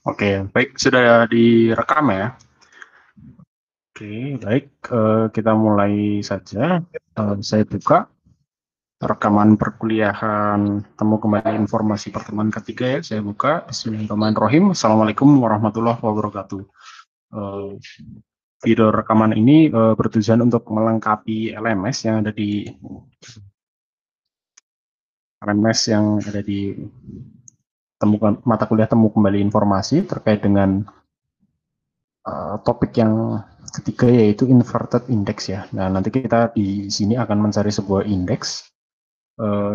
Oke, baik, sudah direkam ya. Oke, baik, kita mulai saja. Saya buka rekaman perkuliahan temu kembali informasi pertemuan ketiga ya. Saya buka. Bismillahirrahmanirrahim. Assalamualaikum warahmatullahi wabarakatuh. Eh, Video rekaman ini bertujuan untuk melengkapi LMS yang ada di mata kuliah temu kembali informasi terkait dengan topik yang ketiga yaitu inverted index ya. Nah, nanti kita di sini akan mencari sebuah indeks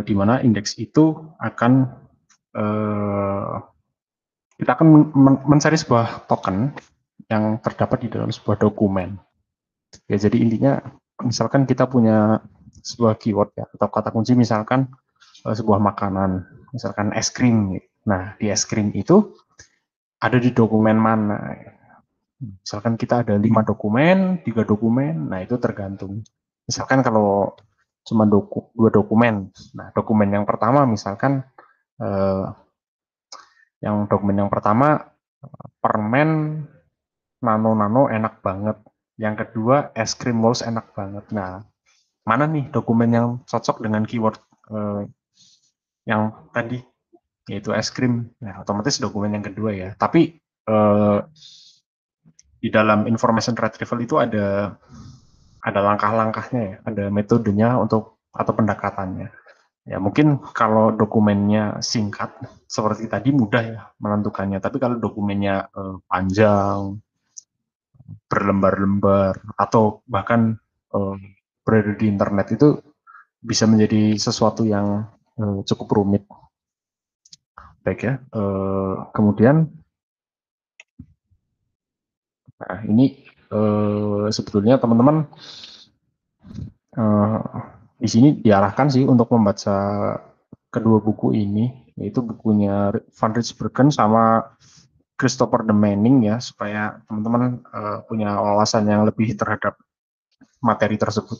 di mana indeks itu akan kita akan mencari sebuah token yang terdapat di dalam sebuah dokumen. Ya, jadi intinya misalkan kita punya sebuah keyword ya atau kata kunci misalkan sebuah makanan, misalkan es krim. Nah, di es krim itu ada di dokumen mana? Misalkan kita ada 5 dokumen, 3 dokumen, nah itu tergantung. Misalkan kalau cuma 2 dokumen, nah dokumen yang pertama misalkan dokumen yang pertama permen nano-nano enak banget. Yang kedua es krim walls enak banget. Nah, mana nih dokumen yang cocok dengan keyword yang tadi yaitu es krim? Nah, otomatis dokumen yang kedua ya. Tapi di dalam information retrieval itu ada langkah-langkahnya ya, ada metodenya untuk atau pendekatannya. Ya mungkin kalau dokumennya singkat seperti tadi mudah ya menentukannya, tapi kalau dokumennya panjang, berlembar-lembar atau bahkan berada di internet itu bisa menjadi sesuatu yang cukup rumit. Baik ya. Kemudian nah ini sebetulnya teman-teman di sini diarahkan sih untuk membaca kedua buku ini, yaitu bukunya Van Ritsbergen sama Christopher de Manning ya, supaya teman-teman punya wawasan yang lebih terhadap materi tersebut.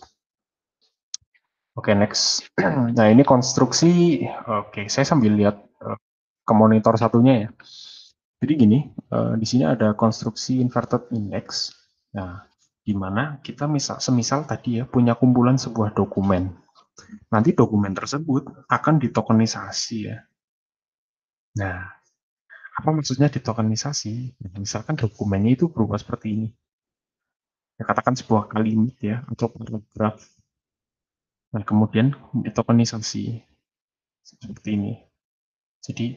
Oke, next. Nah, ini konstruksi. Oke, saya sambil lihat ke monitor satunya ya. Jadi gini, di sini ada konstruksi inverted index. Nah, di mana kita semisal tadi ya punya kumpulan sebuah dokumen. Nanti dokumen tersebut akan ditokenisasi ya. Nah, apa maksudnya ditokenisasi? Misalkan dokumennya itu berupa seperti ini. Ya, katakan sebuah kalimat ya, atau paragraf. Nah, kemudian ditokenisasi seperti ini. Jadi,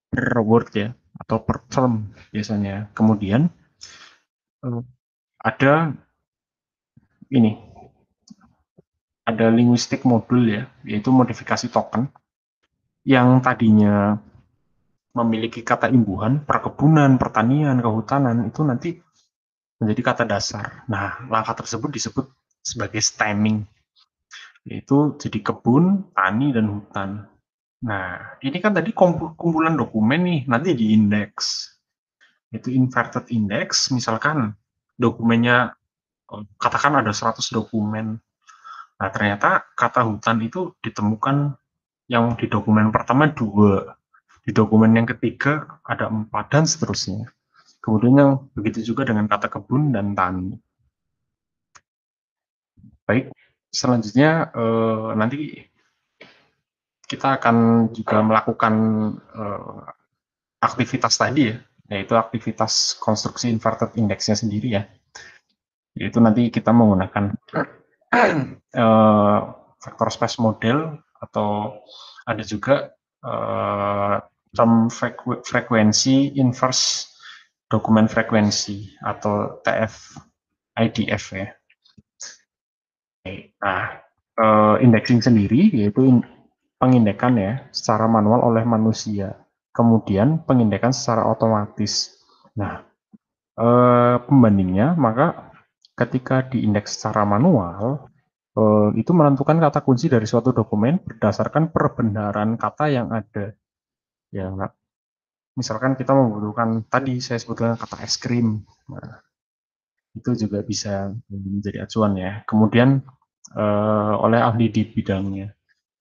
per word ya, atau per term biasanya. Kemudian, ada ini, ada linguistic module ya, yaitu modifikasi token, yang tadinya memiliki kata imbuhan, perkebunan, pertanian, kehutanan, itu nanti menjadi kata dasar. Nah, langkah tersebut disebut sebagai stemming, yaitu jadi kebun, tani, dan hutan. Nah, ini kan tadi kumpulan dokumen nih, nanti di indeks. Itu inverted index, misalkan dokumennya, katakan ada 100 dokumen. Nah, ternyata kata hutan itu ditemukan yang di dokumen pertama 2, di dokumen yang ketiga ada 4, dan seterusnya. Kemudian yang begitu juga dengan kata kebun dan tani. Baik, selanjutnya nanti kita akan juga melakukan aktivitas tadi ya, yaitu aktivitas konstruksi inverted index-nya sendiri ya. Yaitu nanti kita menggunakan vector space model, atau ada juga term frekuensi inverse dokumen frekuensi atau TF-IDF ya. Nah, indexing sendiri yaitu pengindekan ya secara manual oleh manusia, kemudian pengindekan secara otomatis. Nah, pembandingnya maka ketika diindeks secara manual itu menentukan kata kunci dari suatu dokumen berdasarkan perbenaran kata yang ada. Ya, misalkan kita membutuhkan tadi saya sebutkan kata es krim, nah, itu juga bisa menjadi acuan ya. Kemudian oleh ahli di bidangnya.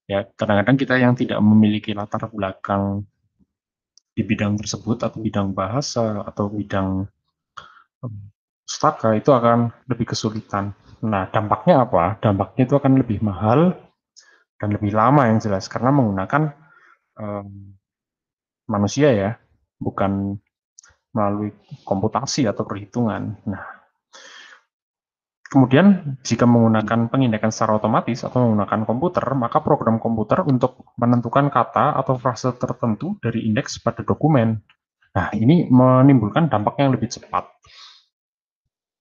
Ya, kadang-kadang kita yang tidak memiliki latar belakang di bidang tersebut atau bidang bahasa atau bidang pustaka itu akan lebih kesulitan. Nah, dampaknya apa? Dampaknya itu akan lebih mahal dan lebih lama yang jelas karena menggunakan um, manusia ya, bukan melalui komputasi atau perhitungan. Nah, kemudian jika menggunakan pengindekan secara otomatis atau menggunakan komputer, maka program komputer untuk menentukan kata atau frase tertentu dari indeks pada dokumen. Nah, ini menimbulkan dampak yang lebih cepat.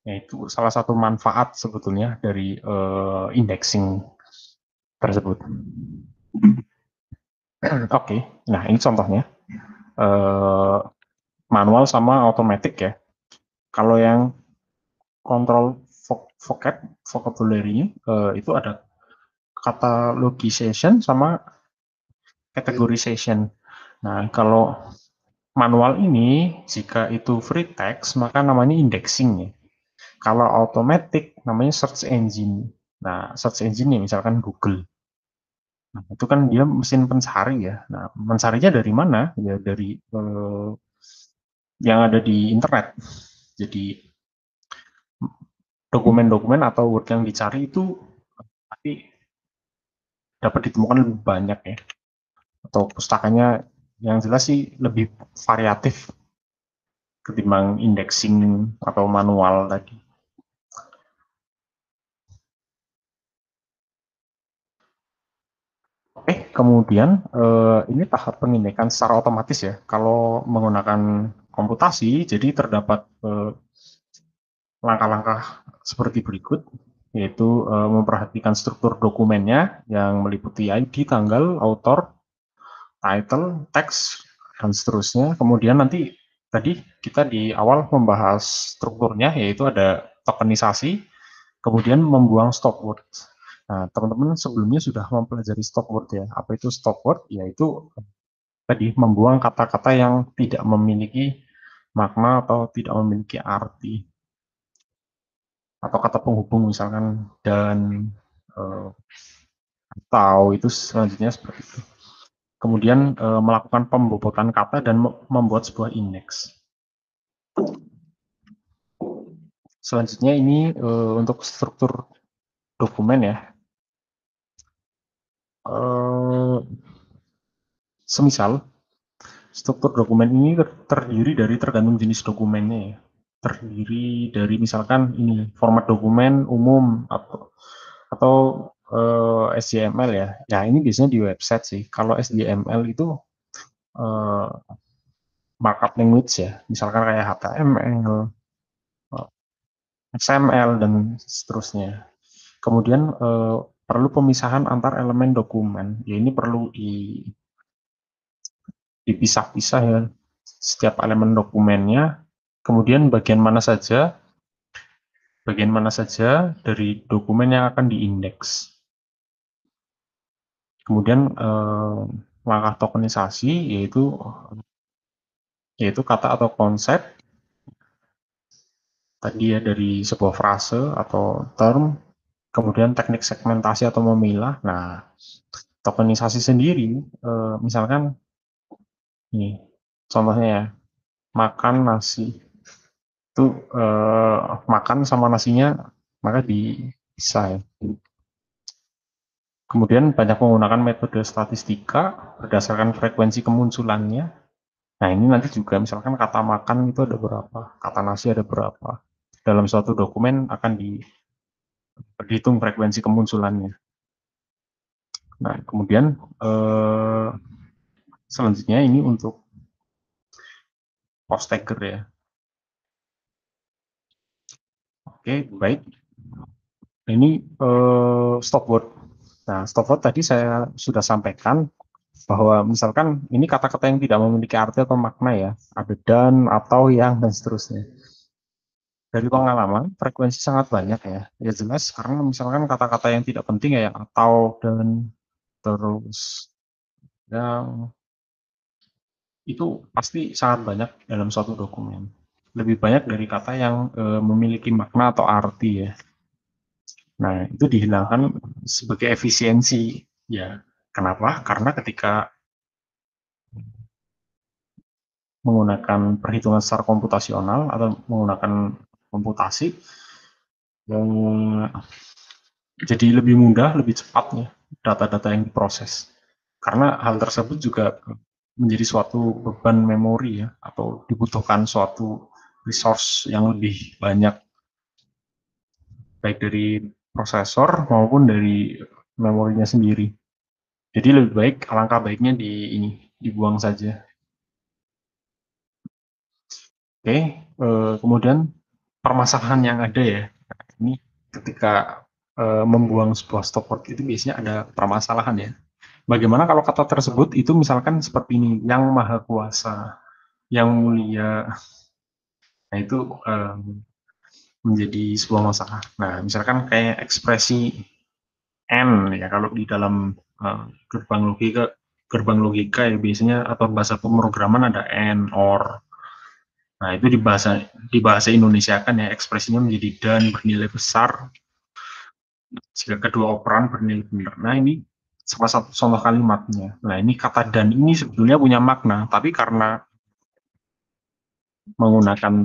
Yaitu salah satu manfaat sebetulnya dari indexing tersebut. Oke, nah ini contohnya uh, manual sama automatic ya. Kalau yang kontrol vocabulary-nya itu ada catalogization sama categorization. Nah, kalau manual ini jika itu free text maka namanya indexing ya. Kalau automatic namanya search engine. Nah, search engine ya misalkan Google. Nah, itu kan dia mesin pencari ya. Nah, mencarinya dari mana? Ya dari yang ada di internet. Jadi dokumen-dokumen atau word yang dicari itu pasti dapat ditemukan lebih banyak ya. Atau pustakanya yang jelas sih lebih variatif ketimbang indexing atau manual tadi. Oke, kemudian ini tahap pengindekan secara otomatis ya. Kalau menggunakan komputasi, jadi terdapat langkah-langkah seperti berikut, yaitu memperhatikan struktur dokumennya yang meliputi ID, tanggal, author, title, teks, dan seterusnya. Kemudian nanti tadi kita di awal membahas strukturnya, yaitu ada tokenisasi, kemudian membuang stop word. Nah, teman-teman sebelumnya sudah mempelajari stop word ya. Apa itu stop word? Yaitu tadi membuang kata-kata yang tidak memiliki makna atau tidak memiliki arti atau kata penghubung misalkan dan eh, atau itu selanjutnya seperti itu. Kemudian melakukan pembobotan kata dan membuat sebuah indeks. Selanjutnya ini untuk struktur dokumen ya. Eh, Semisal struktur dokumen ini terdiri dari tergantung jenis dokumennya ya. Terdiri dari misalkan ini format dokumen umum atau SDML ya. Ya ini biasanya di website sih. Kalau SDML itu eh, markup language ya. Misalkan kayak HTML, XML dan seterusnya. Kemudian perlu pemisahan antar elemen dokumen. Ya ini perlu dipisah-pisah ya setiap elemen dokumennya. Kemudian bagian mana saja dari dokumen yang akan diindeks. Kemudian langkah tokenisasi yaitu kata atau konsep tadi ya dari sebuah frase atau term, kemudian teknik segmentasi atau memilah. Nah, tokenisasi sendiri, misalkan ini contohnya ya, makan nasi itu makan sama nasinya maka bisa ya. Kemudian banyak menggunakan metode statistika berdasarkan frekuensi kemunculannya. Nah, ini nanti juga misalkan kata makan itu ada berapa, kata nasi ada berapa. Dalam suatu dokumen akan dihitung frekuensi kemunculannya. Nah, kemudian eh, selanjutnya ini untuk post tagger ya. Oke, baik. Ini stop word. Nah, stop word tadi saya sudah sampaikan bahwa misalkan ini kata-kata yang tidak memiliki arti atau makna ya, ada dan, atau, yang, dan seterusnya. Dari pengalaman, frekuensi sangat banyak ya. Ya jelas karena misalkan kata-kata yang tidak penting ya, yang atau, dan, terus, yang, itu pasti sangat banyak dalam suatu dokumen. Lebih banyak dari kata yang memiliki makna atau arti ya. Nah, itu dihilangkan sebagai efisiensi ya. Kenapa? Karena ketika menggunakan perhitungan secara komputasional atau menggunakan komputasi, jadi lebih mudah, lebih cepat ya data-data yang diproses. Karena hal tersebut juga menjadi suatu beban memori ya, atau dibutuhkan suatu resource yang lebih banyak, baik dari prosesor maupun dari memorinya sendiri. Jadi lebih baik, alangkah baiknya dibuang saja. Oke, kemudian permasalahan yang ada ya, ini ketika membuang sebuah stopwatch itu biasanya ada permasalahan ya. Bagaimana kalau kata tersebut itu misalkan seperti ini, yang maha kuasa, yang mulia, nah itu menjadi sebuah masalah. Nah, misalkan kayak ekspresi N ya, kalau di dalam gerbang logika ya biasanya, atau bahasa pemrograman ada N, OR. Nah, itu di bahasa Indonesia kan ya ekspresinya menjadi dan bernilai besar jika kedua operan bernilai benar. Nah, ini salah satu contoh kalimatnya. Nah, ini kata dan ini sebetulnya punya makna, tapi karena menggunakan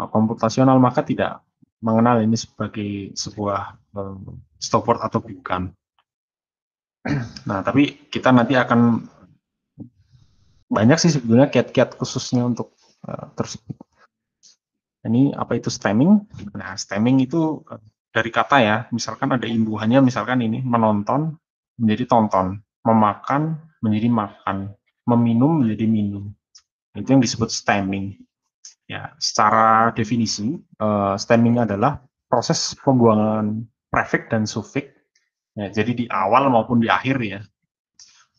komputasional maka tidak mengenal ini sebagai sebuah stopwatch atau bukan. Nah, tapi kita nanti akan banyak sih sebetulnya kiat-kiat khususnya untuk tersebut. Ini apa itu stemming? Nah, stemming itu dari kata ya, misalkan ada imbuhannya, misalkan ini menonton menjadi tonton, memakan menjadi makan, meminum menjadi minum. Itu yang disebut stemming. Ya, secara definisi, stemming adalah proses pembuangan prefix dan suffix. Ya, jadi di awal maupun di akhir ya.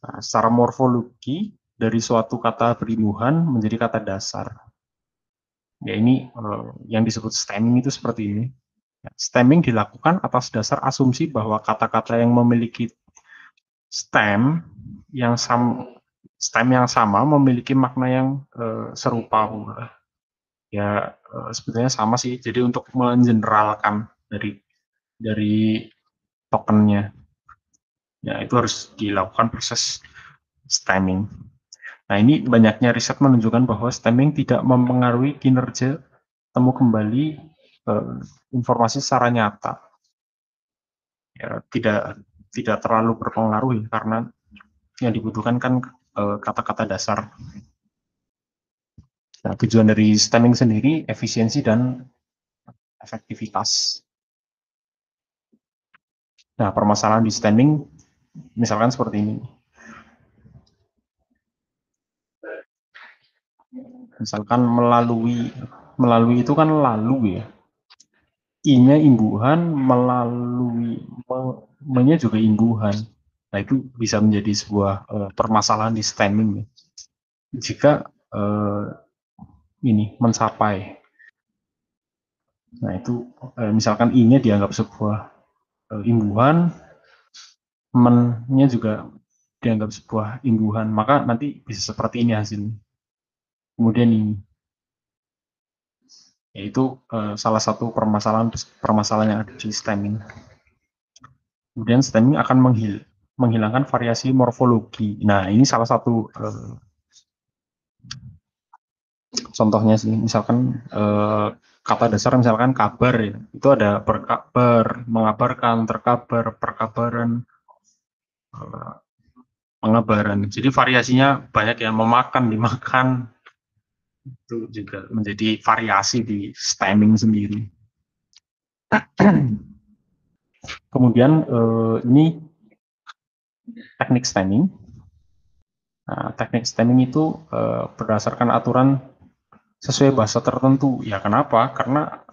Nah, secara morfologi dari suatu kata berimbuhan menjadi kata dasar. Ya ini yang disebut stemming itu seperti ini. Stemming dilakukan atas dasar asumsi bahwa kata-kata yang memiliki stem yang sama memiliki makna yang serupa. Ya sebetulnya sama sih. Jadi untuk mengeneralkan dari tokennya, ya itu harus dilakukan proses stemming. Nah, ini banyaknya riset menunjukkan bahwa stemming tidak mempengaruhi kinerja temu kembali informasi secara nyata. Ya, tidak terlalu berpengaruh ya, karena yang dibutuhkan kan kata-kata dasar. Nah, tujuan dari stemming sendiri efisiensi dan efektivitas. Nah, permasalahan di stemming misalkan seperti ini. Misalkan melalui itu kan lalu ya. I-nya imbuhan, melalui me-nya juga imbuhan. Nah, itu bisa menjadi sebuah permasalahan di stemming ya. Jika ini mencapai. Nah, itu misalkan I-nya dianggap sebuah imbuhan, men-nya juga dianggap sebuah imbuhan, maka nanti bisa seperti ini hasilnya. Kemudian ini, yaitu salah satu permasalahan yang ada di stemming. Kemudian stemming akan menghilangkan variasi morfologi. Nah, ini salah satu contohnya sih. Misalkan kata dasar misalkan kabar ya. Itu ada berkabar, mengabarkan, terkabar, perkabaran, pengabaran. Jadi variasinya banyak yang memakan, dimakan. Itu juga menjadi variasi di stemming sendiri. Kemudian ini teknik stemming. Nah, teknik stemming itu berdasarkan aturan sesuai bahasa tertentu. Ya kenapa? Karena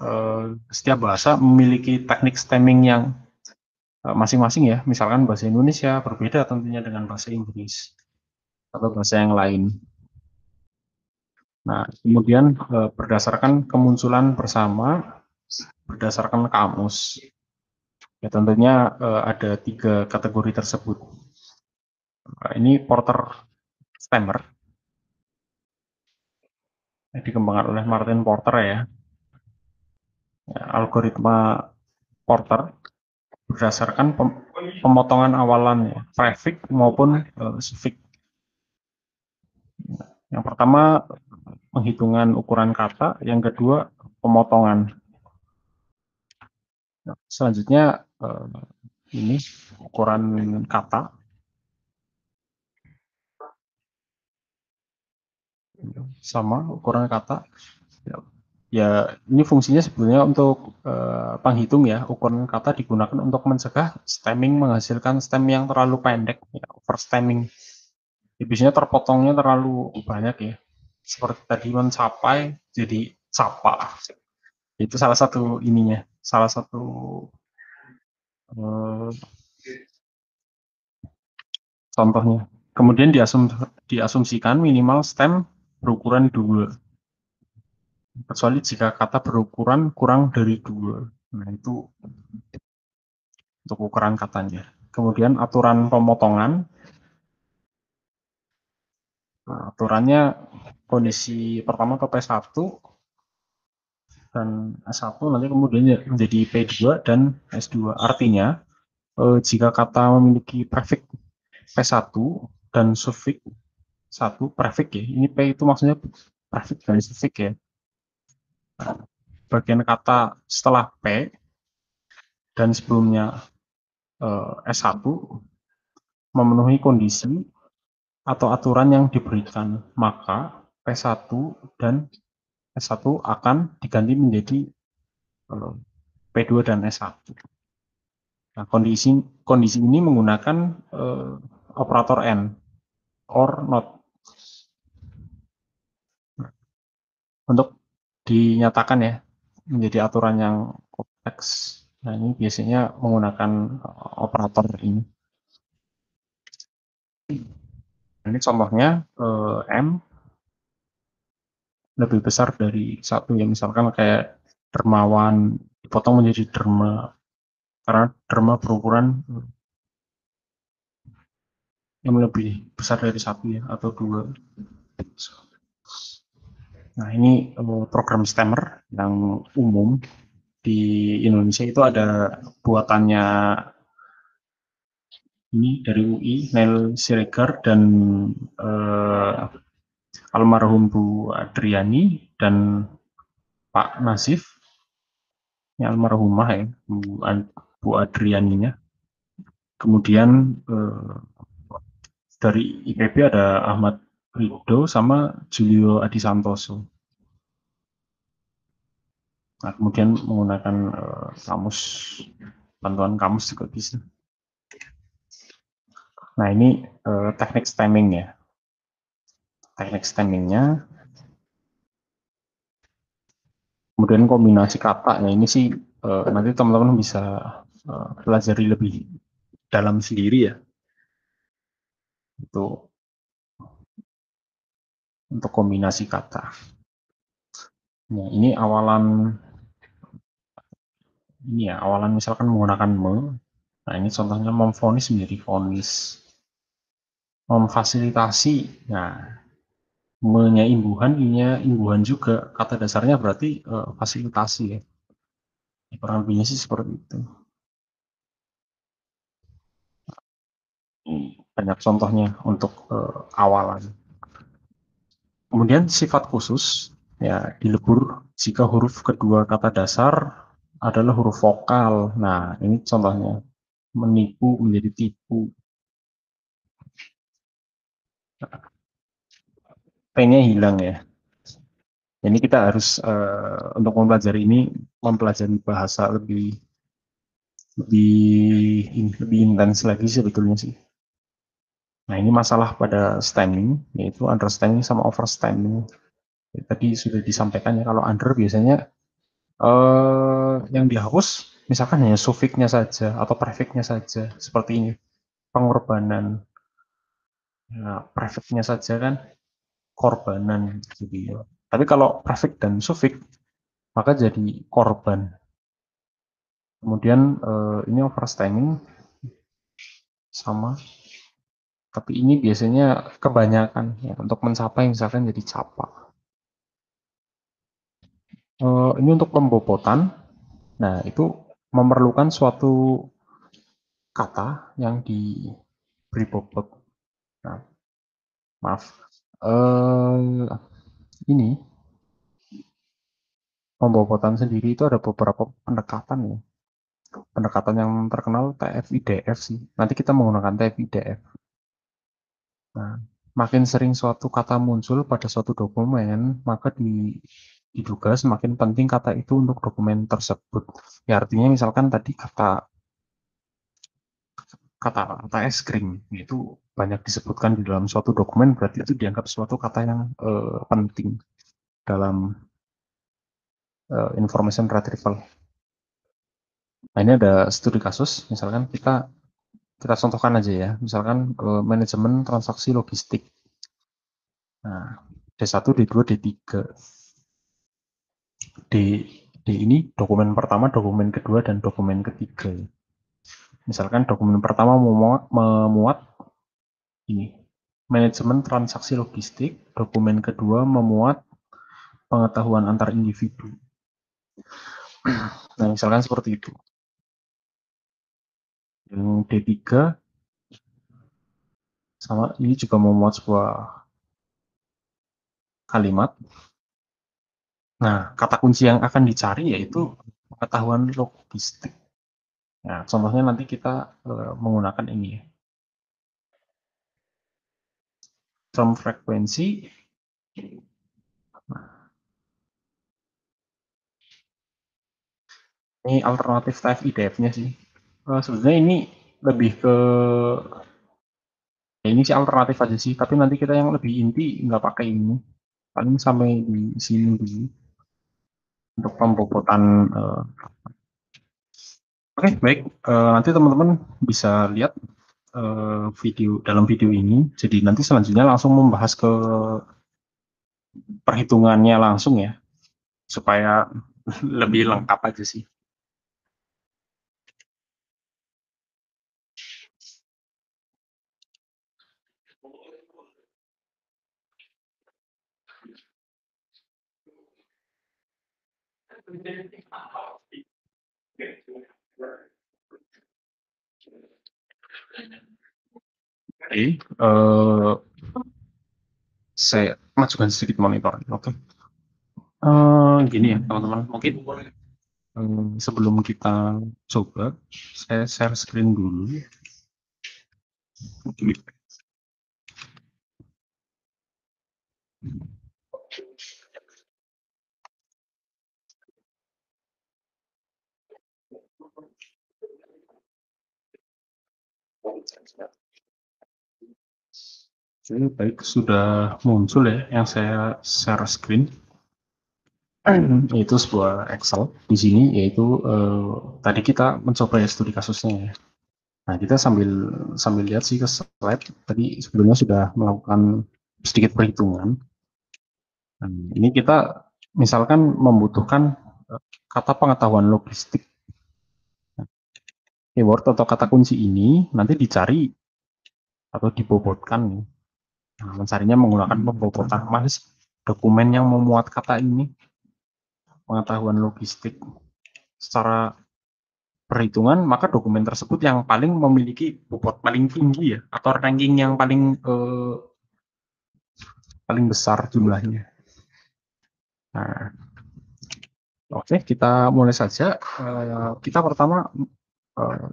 setiap bahasa memiliki teknik stemming yang masing-masing ya. Misalkan bahasa Indonesia berbeda tentunya dengan bahasa Inggris atau bahasa yang lain. Nah, kemudian berdasarkan kemunculan bersama, berdasarkan kamus. Ya tentunya ada 3 kategori tersebut. Nah, ini Porter Stemmer, yang dikembangkan oleh Martin Porter ya. Ya, algoritma Porter berdasarkan pemotongan awalannya, prefix maupun suffix. Yang pertama penghitungan ukuran kata, yang kedua pemotongan. Selanjutnya ini ukuran kata. Sama ukuran kata. Ya, ini fungsinya sebenarnya untuk penghitung ya. Ukuran kata digunakan untuk mencegah stemming menghasilkan stem yang terlalu pendek, ya, overstemming. Ya, biasanya terpotongnya terlalu banyak ya. Seperti tadi mencapai jadi capa. Itu salah satu ininya, salah satu eh, contohnya. Kemudian diasumsikan minimal stem berukuran 2, kecuali jika kata berukuran kurang dari 2. Nah, itu untuk ukuran katanya. Kemudian aturan pemotongan. Nah, aturannya kondisi pertama ke P1 dan S1 nanti kemudian menjadi P2 dan S2. Artinya, jika kata memiliki prefix P1 dan suffix 1, prefix ya. Ini P itu maksudnya prefix dan suffix ya. Bagian kata setelah P dan sebelumnya S1 memenuhi kondisi atau aturan yang diberikan, maka P1 dan S1 akan diganti menjadi P2 dan S1. Nah, kondisi ini menggunakan operator N, or not. Untuk dinyatakan ya, menjadi aturan yang kompleks. Nah, ini biasanya menggunakan operator ini. Ini contohnya M lebih besar dari 1 ya, misalkan kayak dermawan dipotong menjadi derma, karena derma berukuran yang lebih besar dari 1 ya, atau 2. Nah, ini program stemmer yang umum di Indonesia. Itu ada buatannya ini dari UI, Neil Siregar dan almarhum Bu Adriani dan Pak Nasif, ya, almarhumah ya, Bu Adrianinya. Kemudian dari IPB ada Ahmad Rido sama Julio Adisantoso. Nah, kemudian menggunakan kamus, bantuan kamus juga bisa. Nah, ini teknik stemming ya. Teknik stemmingnya, kemudian kombinasi kata. Nah, ini sih nanti teman-teman bisa pelajari lebih dalam sendiri ya. Itu untuk kombinasi kata. Nah, ini awalan misalkan menggunakan me. Nah, ini contohnya memfonis menjadi fonis. Memfasilitasi. Nah, me-nya imbuhan, i-nya imbuhan juga. Kata dasarnya berarti fasilitasi ya. Kurang lebihnya sih seperti itu. Banyak contohnya untuk awalan. Kemudian sifat khusus ya dilebur jika huruf kedua kata dasar adalah huruf vokal. Nah, ini contohnya menipu menjadi tipu. P-nya hilang ya. Ini kita harus untuk mempelajari ini mempelajari bahasa lebih intens lagi sebetulnya sih. Nah, ini masalah pada stemming, yaitu understanding sama overstemming. Ya, tadi sudah disampaikan ya, kalau under biasanya yang dihapus misalkan hanya sufiknya saja atau prefixnya saja, seperti ini, pengorbanan. Nah, prefixnya saja kan korbanan gitu ya. Tapi kalau prefix dan sufik maka jadi korban. Kemudian ini overstemming sama, tapi ini biasanya kebanyakan ya, untuk mencapai misalkan jadi capa. Ini untuk pembobotan. Nah, itu memerlukan suatu kata yang diberi bobot. Nah, maaf. Ini pembobotan sendiri itu ada beberapa pendekatan ya. Pendekatan yang terkenal TF-IDF sih. Nanti kita menggunakan TF-IDF. Nah, makin sering suatu kata muncul pada suatu dokumen, maka diduga semakin penting kata itu untuk dokumen tersebut. Ya artinya misalkan tadi kata es krim itu banyak disebutkan di dalam suatu dokumen, berarti itu dianggap suatu kata yang penting dalam information retrieval. Nah, ini ada studi kasus, misalkan kita contohkan aja ya, misalkan manajemen transaksi logistik. Nah, D1, D2, D3. D, D ini dokumen pertama, dokumen kedua, dan dokumen ketiga. Misalkan dokumen pertama memuat ini, manajemen transaksi logistik, dokumen kedua memuat pengetahuan antar individu. Nah, misalkan seperti itu. Yang D3 sama ini juga memuat sebuah kalimat. Nah, kata kunci yang akan dicari yaitu pengetahuan logistik. Nah, contohnya nanti kita menggunakan ini ya. Term frekuensi. Ini alternatif type IDF-nya sih. Sebenarnya ini lebih ke ya ini sih alternatif aja sih, tapi nanti kita yang lebih inti nggak pakai ini. Paling sampai di sini dulu untuk pembobotan. Oke, baik. Nanti teman-teman bisa lihat dalam video ini. Jadi nanti selanjutnya langsung membahas ke perhitungannya langsung ya, supaya lebih lengkap aja sih. Oke, saya majukan sedikit monitor. Oke. Gini ya teman-teman, mungkin sebelum kita coba, saya share screen dulu. Oke, baik, sudah muncul ya yang saya share screen. Itu sebuah Excel di sini, yaitu tadi kita mencoba ya studi kasusnya ya. Nah, kita sambil sambil lihat sih ke slide, tadi sebelumnya sudah melakukan sedikit perhitungan. Nah, ini kita misalkan membutuhkan kata pengetahuan logistik. Keyword atau kata kunci ini nanti dicari atau dibobotkan. Nah, mencarinya menggunakan pembobotan. Mas, dokumen yang memuat kata ini, pengetahuan logistik, secara perhitungan, maka dokumen tersebut yang paling memiliki bobot paling tinggi ya, atau ranking yang paling besar jumlahnya. Nah, oke, kita mulai saja. Kita pertama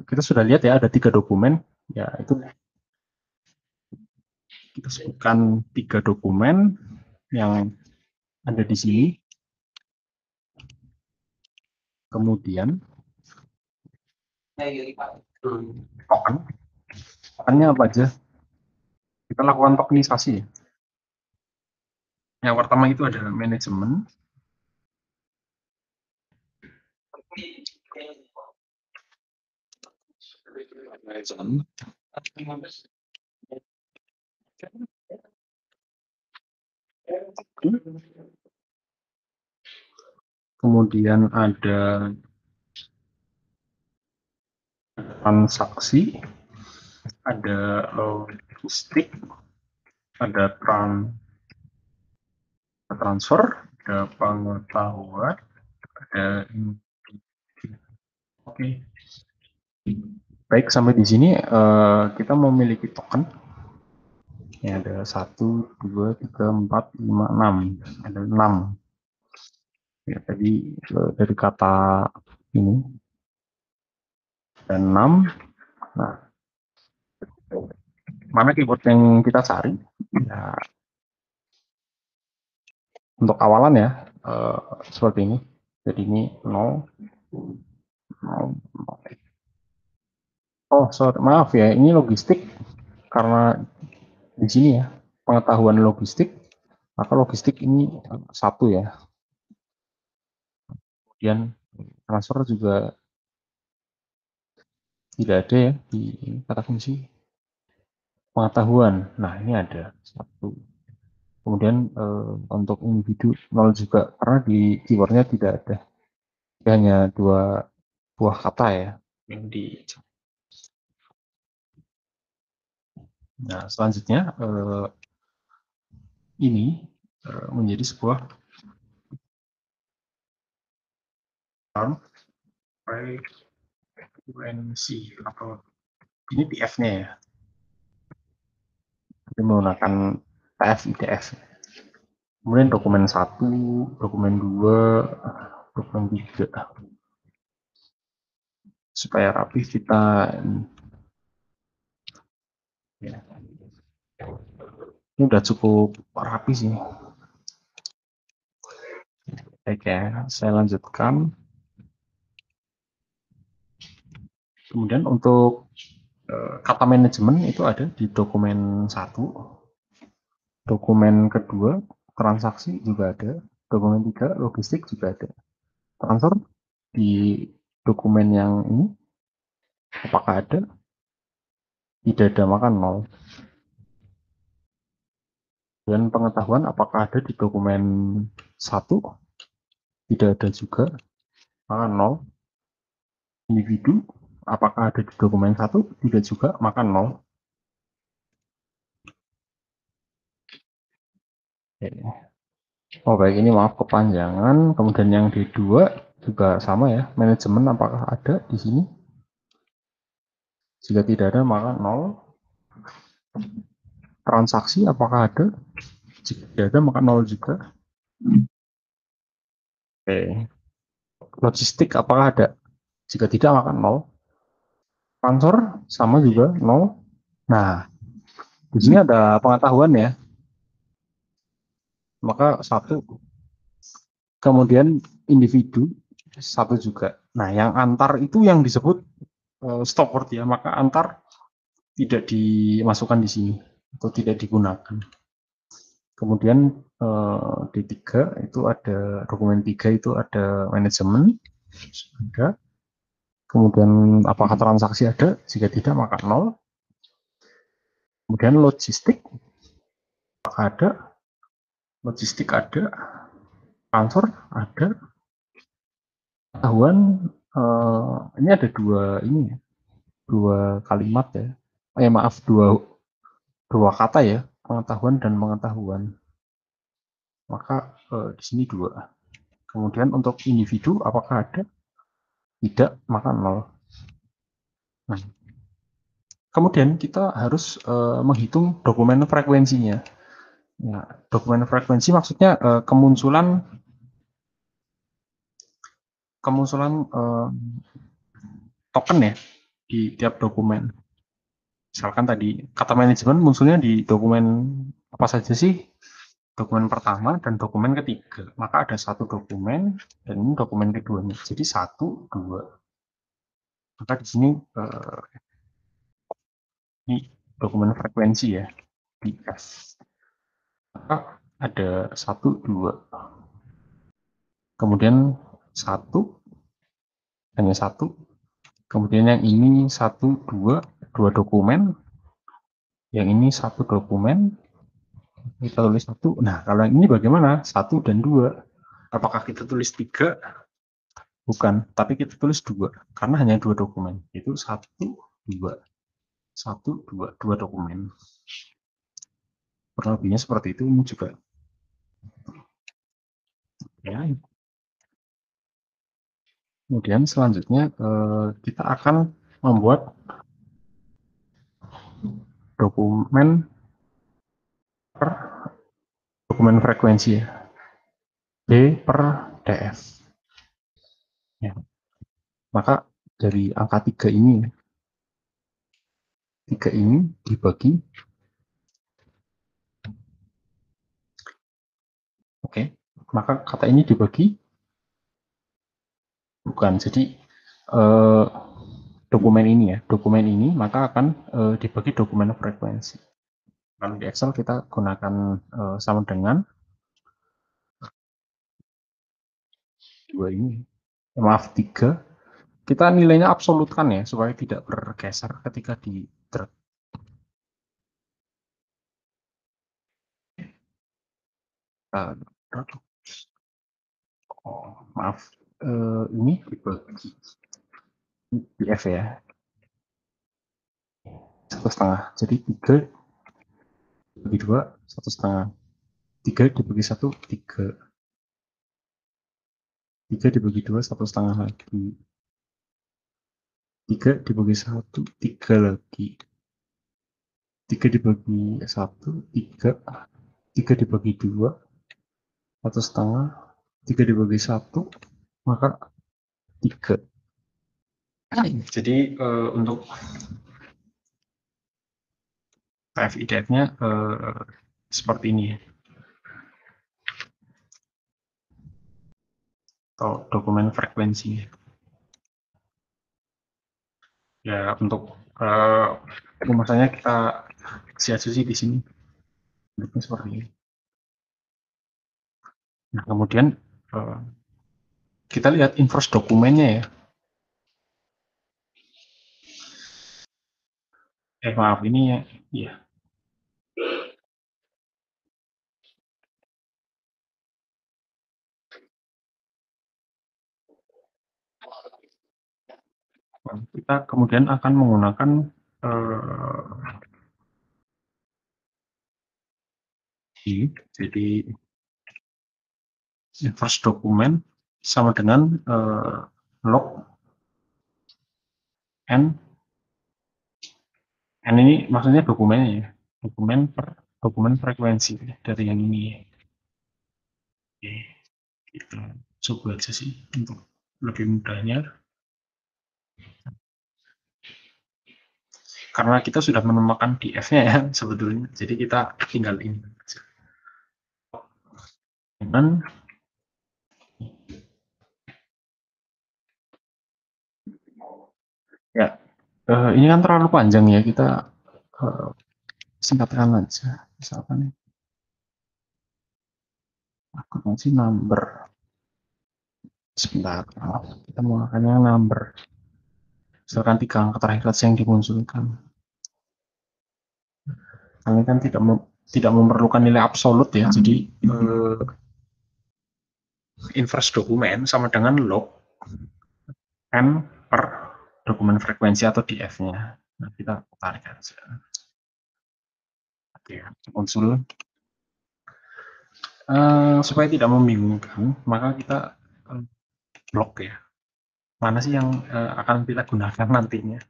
kita sudah lihat ya ada 3 dokumen, ya itu kita sebutkan 3 dokumen yang ada di sini. Kemudian token, tokennya apa aja? Kita lakukan tokenisasi ya. Yang pertama itu ada manajemen. Manajemen. Kemudian ada transaksi, ada logistik, ada transfer, ada pengetahuan, ada oke. Baik, sampai di sini kita memiliki token. Ya, ada 1, 2, 3, 4, 5, 6. Ada 6. Ya, tadi dari kata ini dan 6. Nah, mana keyword yang kita cari? Ya, untuk awalan ya, seperti ini. Jadi ini 0, 0, 0. Oh, sorry, maaf ya, ini logistik karena di sini ya pengetahuan logistik, maka logistik ini 1 ya. Kemudian transfer juga tidak ada ya di kata kunci pengetahuan. Nah, ini ada 1. Kemudian untuk individu 0 juga karena di keywordnya tidak ada. Hanya 2 buah kata ya yang di. Nah, selanjutnya ini menjadi sebuah term frequency atau ini TF-nya ya. Kita menggunakan TF IDF. Kemudian dokumen 1, dokumen 2, dokumen 3. Supaya rapi kita ya. Ini udah cukup rapi sih. Baik ya, saya lanjutkan. Kemudian untuk kata manajemen itu ada di dokumen 1, dokumen kedua transaksi juga ada, dokumen 3 logistik juga ada. Transfer di dokumen yang ini apakah ada? Tidak ada, maka 0. Dan pengetahuan apakah ada di dokumen 1? Tidak ada juga, maka 0. Individu apakah ada di dokumen 1? Tidak juga, maka 0. Oh baik, ini maaf kepanjangan. Kemudian yang D2 juga sama ya. Manajemen apakah ada di sini? Jika tidak ada, maka 0. Transaksi apakah ada? Jika tidak ada, maka 0 juga. Oke. Logistik apakah ada? Jika tidak, maka 0. Transfer sama juga 0. Nah, di sini ada pengetahuan ya. Maka 1. Kemudian individu 1 juga. Nah, yang antar itu yang disebut stop word ya. Maka antar tidak dimasukkan di sini atau tidak digunakan. Kemudian D3 itu ada dokumen 3 itu ada manajemen ada. Kemudian apakah transaksi ada? Jika tidak maka 0. Kemudian logistik apakah ada? Logistik ada. Transfer ada. Pengetahuan ini ada dua kalimat ya. Maaf dua kata ya, pengetahuan dan pengetahuan. Maka di sini 2. Kemudian untuk individu apakah ada? Tidak, maka 0. Nah, kemudian kita harus menghitung dokumen frekuensinya. Nah, dokumen frekuensi maksudnya kemunculan token ya di tiap dokumen. Misalkan tadi kata manajemen munculnya di dokumen apa saja sih? Dokumen pertama dan dokumen ketiga. Maka ada 1 dokumen dan ini dokumen keduanya. Jadi 1, 2. Maka di sini ini dokumen frekuensi ya di F. Maka ada 1, 2. Kemudian 1 hanya 1. Kemudian yang ini 1, 2, 2 dokumen. Yang ini 1 dokumen. Kita tulis 1. Nah, kalau yang ini bagaimana? 1 dan 2. Apakah kita tulis 3? Bukan, tapi kita tulis 2. Karena hanya 2 dokumen. Itu 1, 2. 1, 2. 2 dokumen. Kurang lebihnya seperti itu. Ini juga. Ya. Kemudian selanjutnya kita akan membuat dokumen per dokumen frekuensi ya, B per DF. Ya. Maka dari angka 3 ini, 3 ini dibagi, oke, maka kata ini dibagi, bukan, jadi dokumen ini ya, dokumen ini maka akan dibagi dokumen frekuensi. Kalau di Excel kita gunakan sama dengan 2 ini, maaf 3, kita nilainya absolutkan ya, supaya tidak bergeser ketika di drag. Oh, maaf, ini dibagi di F ya, 1,5. Jadi 3 dibagi 2, 1,5. 3 dibagi 1, 3. 3 dibagi 2, 1,5 lagi. 3 dibagi 1, 3 lagi. 3 dibagi 1, 3. 3 dibagi 2, 1,5. 3 dibagi 1, maka 3. Jadi untuk FIDF-nya seperti ini ya. Atau dokumen frekuensi. Ya untuk rumusannya kita kasih sih di sini. Bentuknya seperti ini. Nah kemudian kita lihat inverse dokumennya ya. Maaf ini ya. Iya. Kita kemudian akan menggunakan jadi inverse dokumen sama dengan log n ini maksudnya dokumennya ya, dokumen per dokumen frekuensi dari yang ini. Oke, kita coba aja sih untuk lebih mudahnya, karena kita sudah menemukan df-nya ya sebetulnya, jadi kita tinggal ini dengan ya. Ini kan terlalu panjang ya, kita singkatkan aja. Misalkan aku kasih number, sebentar, kita menggunakannya number, misalkan 3 angka terakhir yang dimunculkan. Kami kan tidak memerlukan nilai absolut ya, jadi inverse dokumen sama dengan log n per dokumen frekuensi atau df-nya. Nah, kita tarik aja. Oke, muncul. Supaya tidak membingungkan, maka kita blok ya. Mana sih yang akan kita gunakan nantinya?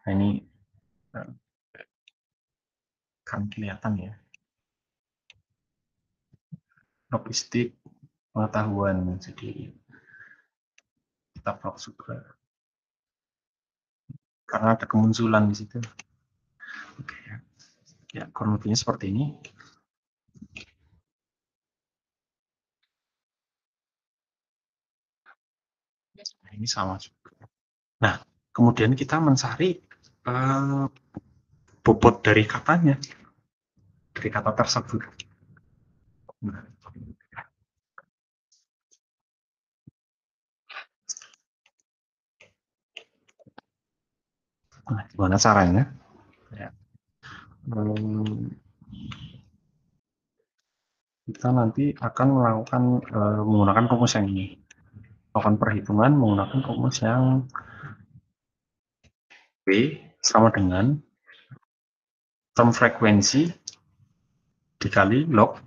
Nah, ini kan kelihatan ya. Logistik pengetahuan, jadi kita blok juga karena ada kemunculan di situ. Oke ya, kurang lebihnya seperti ini. Nah, ini sama juga. Nah, kemudian kita mencari bobot dari katanya, dari kata tersebut. Nah, gimana caranya? Ya. Kita nanti akan melakukan menggunakan rumus yang ini. Melakukan perhitungan menggunakan rumus yang B sama dengan term frekuensi dikali log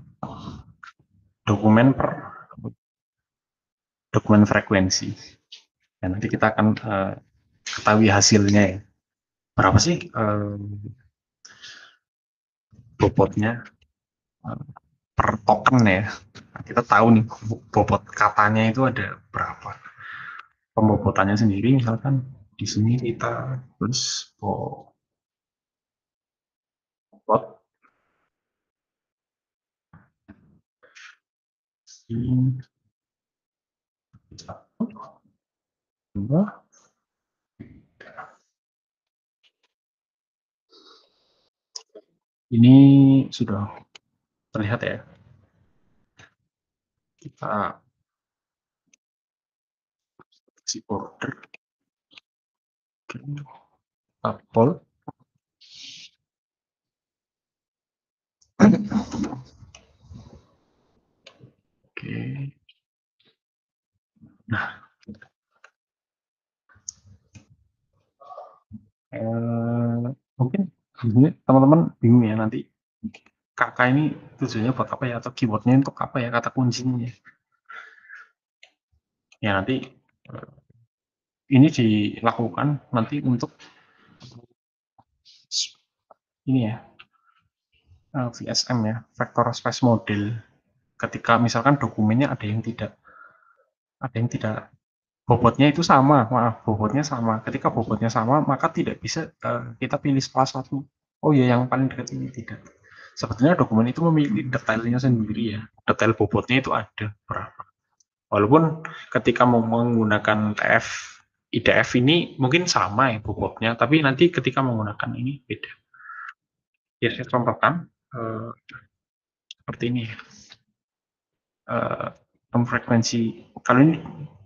dokumen per dokumen frekuensi. Dan nanti kita akan ketahui hasilnya ya. Berapa sih bobotnya per token ya. Nah, kita tahu nih bobot katanya itu ada berapa. Pembobotannya sendiri misalkan di sini kita terus bobot ini dua. Ini sudah terlihat ya. Kita si order Apple. Oke. Nah, mungkin ini teman-teman bingung ya nanti kakak ini tujuannya buat apa ya, atau keywordnya untuk apa ya, kata kuncinya ya. Nanti ini dilakukan nanti untuk ini ya, VSM ya, vector space model. Ketika misalkan dokumennya ada yang tidak bobotnya itu sama, maaf, bobotnya sama. Ketika bobotnya sama, maka tidak bisa kita pilih salah satu. Oh ya, yang paling dekat ini tidak. Sebetulnya dokumen itu memiliki detailnya sendiri ya. Detail bobotnya itu ada berapa. Walaupun ketika mau menggunakan IDF ini mungkin sama ya bobotnya, tapi nanti ketika menggunakan ini beda. Ya, saya contohkan seperti ini. Term frekuensi. Kalau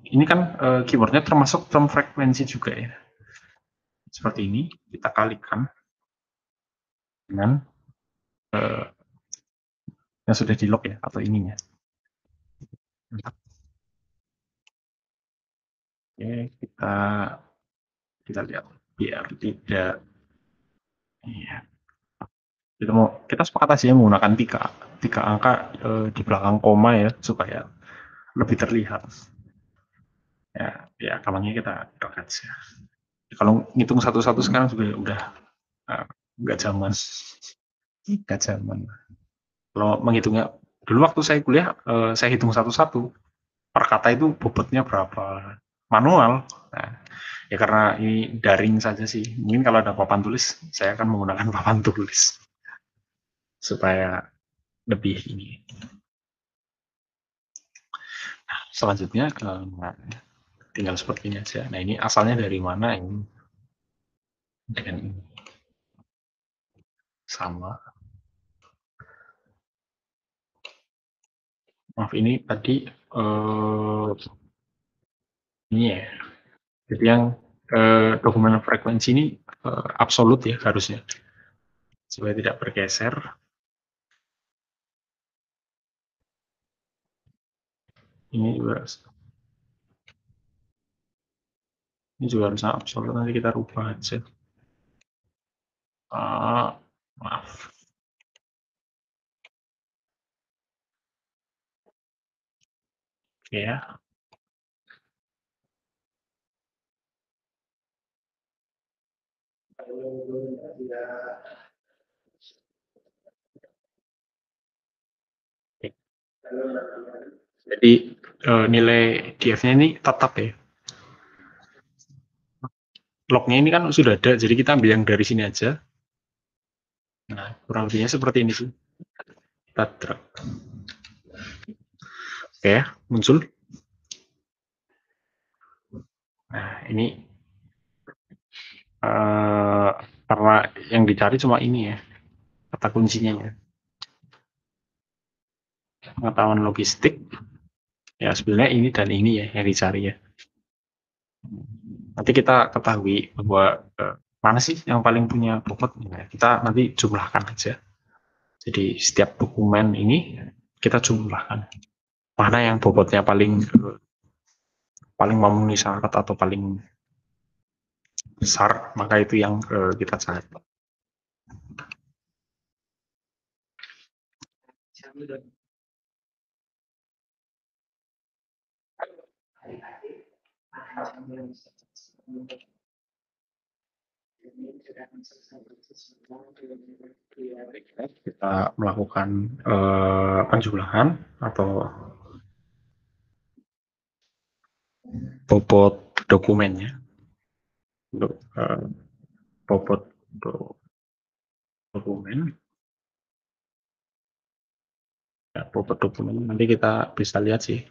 ini kan keywordnya termasuk term frekuensi juga ya. Seperti ini, kita kalikan dengan yang sudah di lock ya, atau ininya. Oke, kita lihat biar tidak, iya, kita sepakat aja menggunakan tiga angka di belakang koma ya, supaya lebih terlihat ya. Ya, kalangnya kita dok aja. Kalau ngitung satu-satu sekarang juga udah nggak zaman, nggak zaman. Kalau menghitungnya dulu waktu saya kuliah, saya hitung satu-satu per kata itu bobotnya berapa manual. Nah, ya karena ini daring saja sih. Mungkin kalau ada papan tulis, saya akan menggunakan papan tulis supaya lebih ini. Nah, selanjutnya tinggal seperti ini aja. Nah, ini asalnya dari mana ini dengan ini sama. Maaf, ini tadi ini ya. Jadi yang dokumen frekuensi ini absolut ya harusnya, supaya tidak bergeser. Ini juga harusnya absolut, nanti kita rubah aja. Maaf. Oke ya. Jadi nilai DF-nya ini tetap ya. Lognya ini kan sudah ada, jadi kita ambil yang dari sini aja. Nah, kurang lebihnya seperti ini sih. Kita drag. Oke ya, muncul. Nah, ini karena yang dicari cuma ini ya, kata kuncinya ya. Pengetahuan logistik. Ya, sebenarnya ini dan ini ya yang dicari ya. Nanti kita ketahui bahwa mana sih yang paling punya bobot. Nah, kita nanti jumlahkan aja. Jadi setiap dokumen ini kita jumlahkan. Mana yang bobotnya paling memenuhi syarat atau paling besar, maka itu yang kita cari. Kita melakukan penjumlahan atau bobot dokumennya untuk bobot untuk dokumen. Ya, bobot dokumen nanti kita bisa lihat sih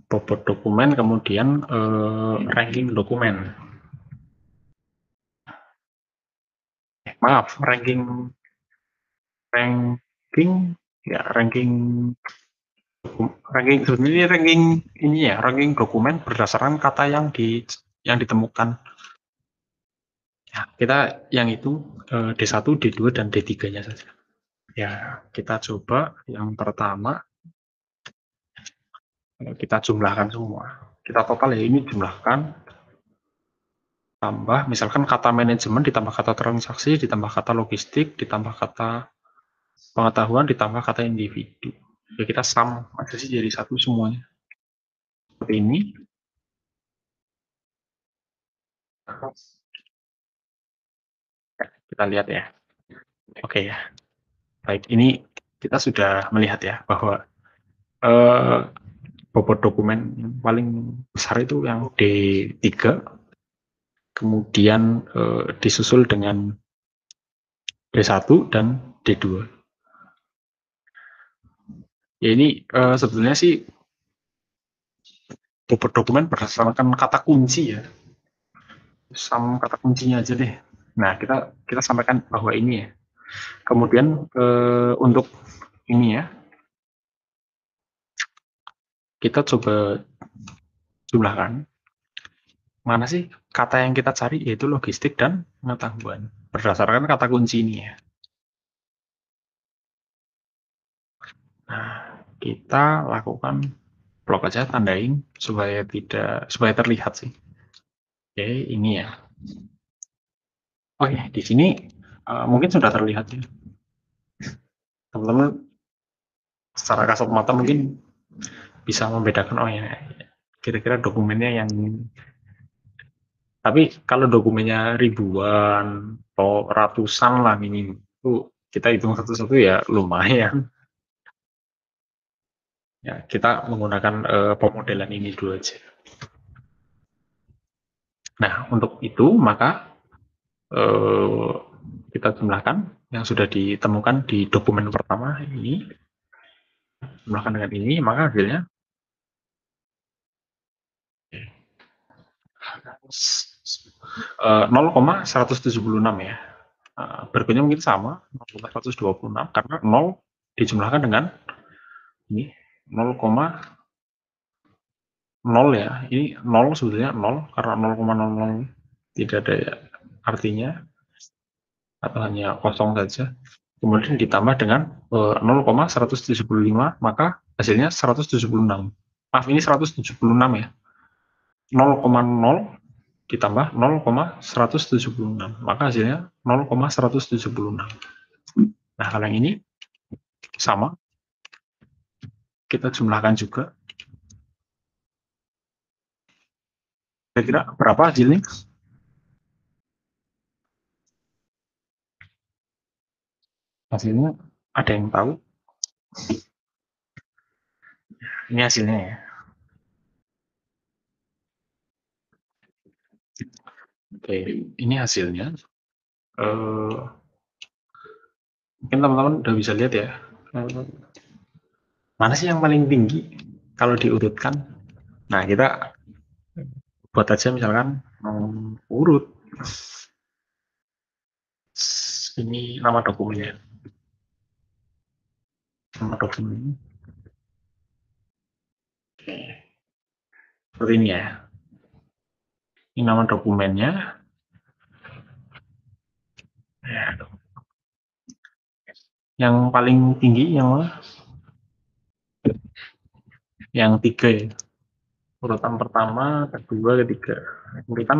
bobot dokumen, kemudian ranking dokumen. Maaf, ranking ya ranking sebenarnya ranking ini ya ranking dokumen berdasarkan kata yang ditemukan. Ya, kita yang itu D1, D2 dan D3-nya saja. Ya, kita coba yang pertama kita jumlahkan semua. Kita total ya ini jumlahkan tambah misalkan kata manajemen ditambah kata transaksi ditambah kata logistik ditambah kata pengetahuan ditambah kata individu. Ya kita sum aja sih jadi satu semuanya. Seperti ini. Kita lihat ya. Oke ya. Baik, ini kita sudah melihat ya bahwa bobot dokumen yang paling besar itu yang D3, kemudian disusul dengan D1 dan D2. Ya ini sebetulnya sih bobot dokumen berdasarkan kata kunci ya. Sama kata kuncinya aja deh. Nah, kita sampaikan bahwa ini ya. Kemudian untuk ini ya, kita coba jumlahkan. Mana sih kata yang kita cari yaitu logistik dan pengetahuan. Berdasarkan kata kunci ini ya. Nah, kita lakukan blok aja tandain supaya terlihat sih. Oke, ini ya. Oke, di sini mungkin sudah terlihat ya. Teman-teman secara kasat mata mungkin bisa membedakan oh ya kira-kira dokumennya yang tapi kalau dokumennya ribuan atau ratusan lah minim itu kita hitung satu-satu ya lumayan ya kita menggunakan pemodelan ini dulu aja. Nah untuk itu maka kita jumlahkan yang sudah ditemukan di dokumen pertama ini jumlahkan dengan ini maka hasilnya 0,176 ya. Berikutnya mungkin sama 0,126 karena 0 dijumlahkan dengan ini 0,0 ya. Ini 0 sebetulnya 0 karena 0,00 tidak ada ya, artinya atau hanya kosong saja. Kemudian ditambah dengan 0,175 maka hasilnya 176. Maaf ini 176 ya. 0,0 ditambah 0,176 maka hasilnya 0,176. Nah kalau yang ini sama kita jumlahkan juga kira-kira berapa hasilnya ada yang tahu ini hasilnya ya. Oke ini hasilnya mungkin teman-teman udah bisa lihat ya mana sih yang paling tinggi kalau diurutkan. Nah kita buat aja misalkan urut ini nama dokumennya Oke. Seperti ini ya ini nama dokumennya ya. Yang paling tinggi yang 3 ya urutan pertama kedua ketiga urutan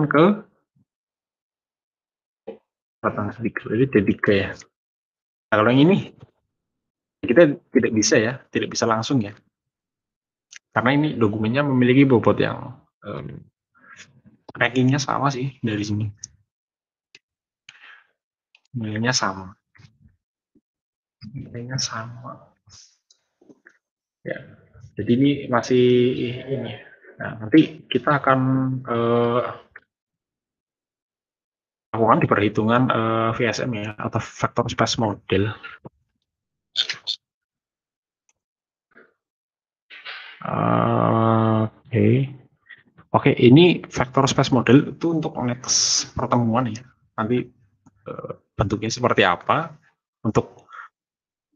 jadi ada 3 ya. Nah kalau yang ini kita tidak bisa langsung ya karena ini dokumennya memiliki bobot yang rankingnya sama sih dari sini nilainya sama. Nilainya sama. Ya. Jadi ini masih ini. Nah, nanti kita akan lakukan di perhitungan VSM ya, atau vector space model. Oke. Oke, ini vector space model itu untuk next pertemuan ya. Nanti bentuknya seperti apa untuk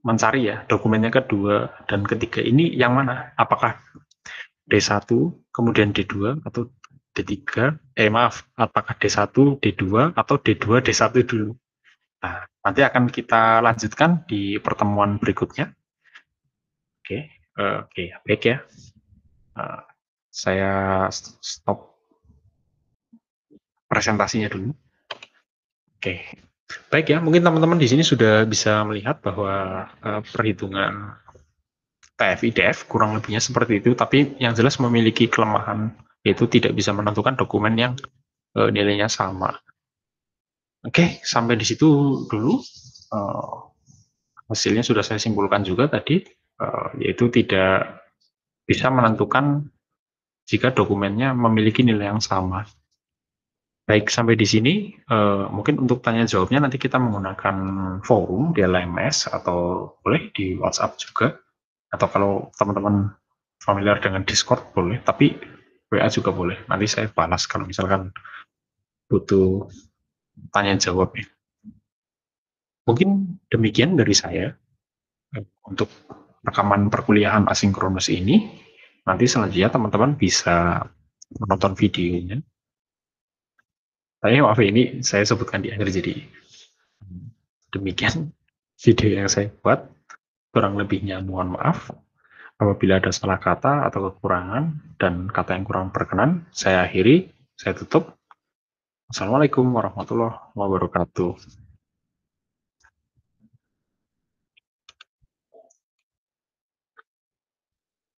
mencari ya dokumennya kedua dan ketiga ini yang mana? Apakah D1, kemudian D2 atau D3? Maaf, apakah D1, D2 atau D2, D1 dulu? Nah, nanti akan kita lanjutkan di pertemuan berikutnya. Oke, oke, baik ya. Saya stop presentasinya dulu. Oke, baik ya. Mungkin teman-teman di sini sudah bisa melihat bahwa perhitungan TF-IDF kurang lebihnya seperti itu, tapi yang jelas memiliki kelemahan, yaitu tidak bisa menentukan dokumen yang nilainya sama. Oke, sampai di situ dulu. Hasilnya sudah saya simpulkan juga tadi, yaitu tidak bisa menentukan jika dokumennya memiliki nilai yang sama. Baik, sampai di sini mungkin untuk tanya jawabnya nanti kita menggunakan forum di LMS atau boleh di WhatsApp juga, atau kalau teman-teman familiar dengan Discord boleh, tapi WA juga boleh. Nanti saya balas kalau misalkan butuh tanya jawab. Mungkin demikian dari saya untuk rekaman perkuliahan asinkronus ini. Nanti selanjutnya teman-teman bisa menonton videonya. Tapi maaf ini saya sebutkan di akhir, jadi demikian video yang saya buat. Kurang lebihnya mohon maaf. Apabila ada salah kata atau kekurangan dan kata yang kurang berkenan, saya akhiri, saya tutup. Assalamualaikum warahmatullahi wabarakatuh.